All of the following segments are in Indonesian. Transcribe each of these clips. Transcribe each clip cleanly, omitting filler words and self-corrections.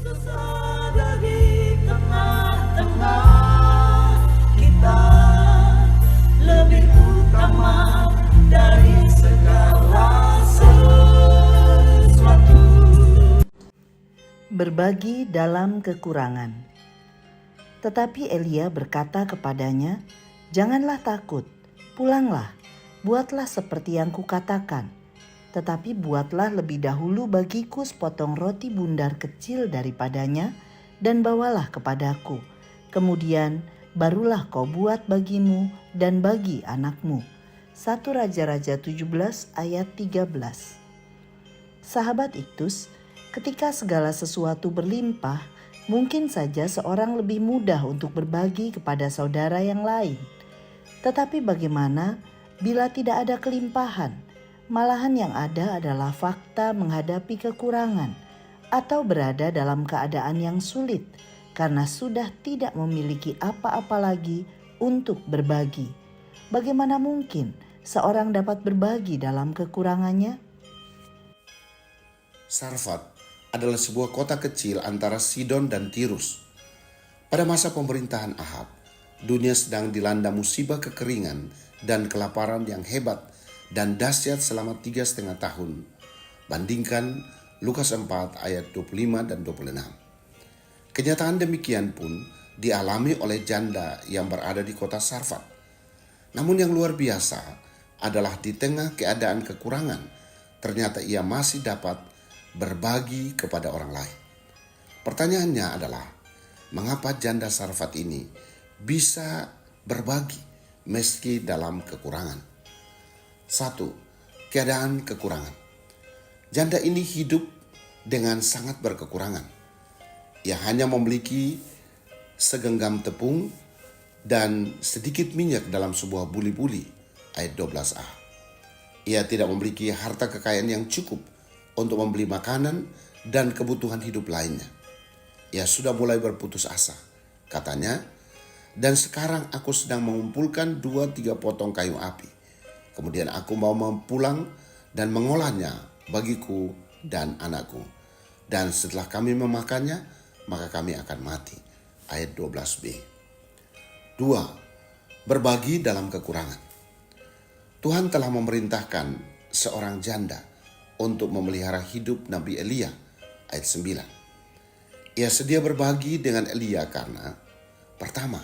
Ada di tengah-tengah kita, lebih utama dari segala sesuatu. Berbagi dalam kekurangan. Tetapi Elia berkata kepadanya, "Janganlah takut, pulanglah, buatlah seperti yang kukatakan. Tetapi buatlah lebih dahulu bagiku sepotong roti bundar kecil daripadanya, dan bawalah kepadaku. Kemudian barulah kau buat bagimu dan bagi anakmu." 1 Raja-Raja 17 ayat 13. Sahabat Iktus, ketika segala sesuatu berlimpah, mungkin saja seorang lebih mudah untuk berbagi kepada saudara yang lain. Tetapi bagaimana bila tidak ada kelimpahan? Malahan yang ada adalah fakta menghadapi kekurangan atau berada dalam keadaan yang sulit karena sudah tidak memiliki apa-apa lagi untuk berbagi. Bagaimana mungkin seorang dapat berbagi dalam kekurangannya? Sarfat adalah sebuah kota kecil antara Sidon dan Tirus. Pada masa pemerintahan Ahab, dunia sedang dilanda musibah kekeringan dan kelaparan yang hebat dan dahsyat selama 3,5 tahun. Bandingkan Lukas 4 ayat 25 dan 26. Kenyataan demikian pun dialami oleh janda yang berada di kota Sarfat. Namun yang luar biasa adalah di tengah keadaan kekurangan, ternyata ia masih dapat berbagi kepada orang lain. Pertanyaannya adalah, mengapa janda Sarfat ini bisa berbagi meski dalam kekurangan? 1. Keadaan kekurangan. Janda ini hidup dengan sangat berkekurangan. Ia hanya memiliki segenggam tepung dan sedikit minyak dalam sebuah buli-buli, ayat 12a. Ia tidak memiliki harta kekayaan yang cukup untuk membeli makanan dan kebutuhan hidup lainnya. Ia sudah mulai berputus asa. Katanya, "Dan sekarang aku sedang mengumpulkan 2-3 potong kayu api. Kemudian aku mau pulang dan mengolahnya bagiku dan anakku. Dan setelah kami memakannya, maka kami akan mati." Ayat 12b. 2. Berbagi dalam kekurangan. Tuhan telah memerintahkan seorang janda untuk memelihara hidup Nabi Elia. Ayat 9. Ia sedia berbagi dengan Elia karena, pertama,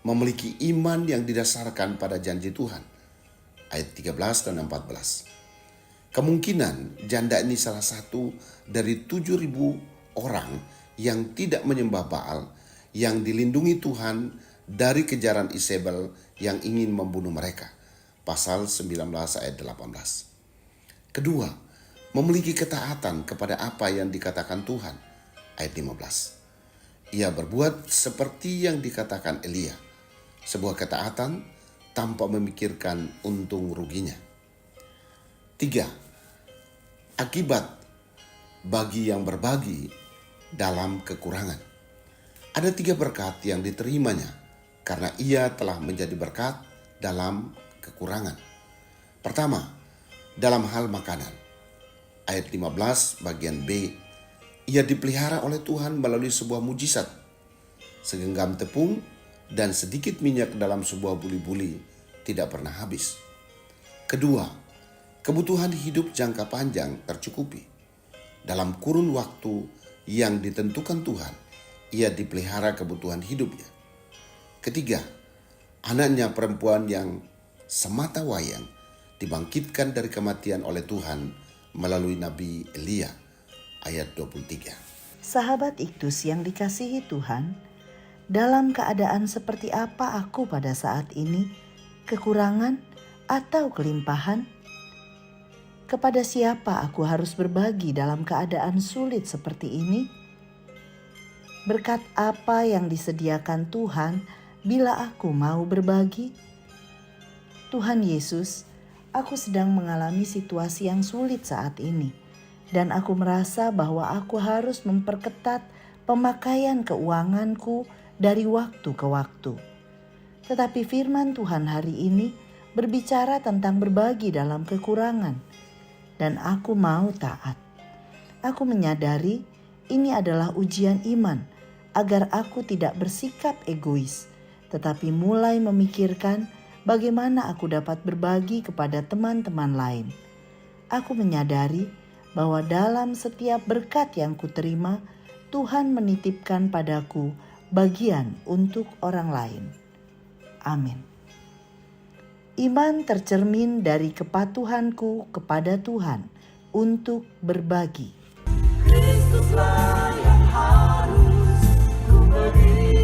memiliki iman yang didasarkan pada janji Tuhan. Ayat 13 dan 14. Kemungkinan janda ini salah satu dari 7.000 orang yang tidak menyembah Baal, yang dilindungi Tuhan dari kejaran Isabel yang ingin membunuh mereka. Pasal 19 ayat 18. Kedua, memiliki ketaatan kepada apa yang dikatakan Tuhan. Ayat 15. Ia berbuat seperti yang dikatakan Elia. Sebuah ketaatan tanpa memikirkan untung ruginya. 3. Akibat bagi yang berbagi dalam kekurangan. Ada 3 berkat yang diterimanya karena ia telah menjadi berkat dalam kekurangan. Pertama, dalam hal makanan. Ayat 15 bagian B, ia dipelihara oleh Tuhan melalui sebuah mujizat. Segenggam tepung dan sedikit minyak dalam sebuah buli-buli tidak pernah habis. Kedua, kebutuhan hidup jangka panjang tercukupi. Dalam kurun waktu yang ditentukan Tuhan, ia dipelihara kebutuhan hidupnya. Ketiga, anaknya perempuan yang semata wayang dibangkitkan dari kematian oleh Tuhan melalui Nabi Elia. Ayat 23. Sahabat Iktus yang dikasihi Tuhan, dalam keadaan seperti apa aku pada saat ini? Kekurangan atau kelimpahan? Kepada siapa aku harus berbagi dalam keadaan sulit seperti ini? Berkat apa yang disediakan Tuhan bila aku mau berbagi? Tuhan Yesus, aku sedang mengalami situasi yang sulit saat ini, dan aku merasa bahwa aku harus memperketat pemakaian keuanganku dari waktu ke waktu. Tetapi firman Tuhan hari ini berbicara tentang berbagi dalam kekurangan, dan aku mau taat. Aku menyadari ini adalah ujian iman agar aku tidak bersikap egois, tetapi mulai memikirkan bagaimana aku dapat berbagi kepada teman-teman lain. Aku menyadari bahwa dalam setiap berkat yang kuterima, Tuhan menitipkan padaku bagian untuk orang lain. Amin. Iman tercermin dari kepatuhanku kepada Tuhan untuk berbagi. Kristuslah yang harus ku beri.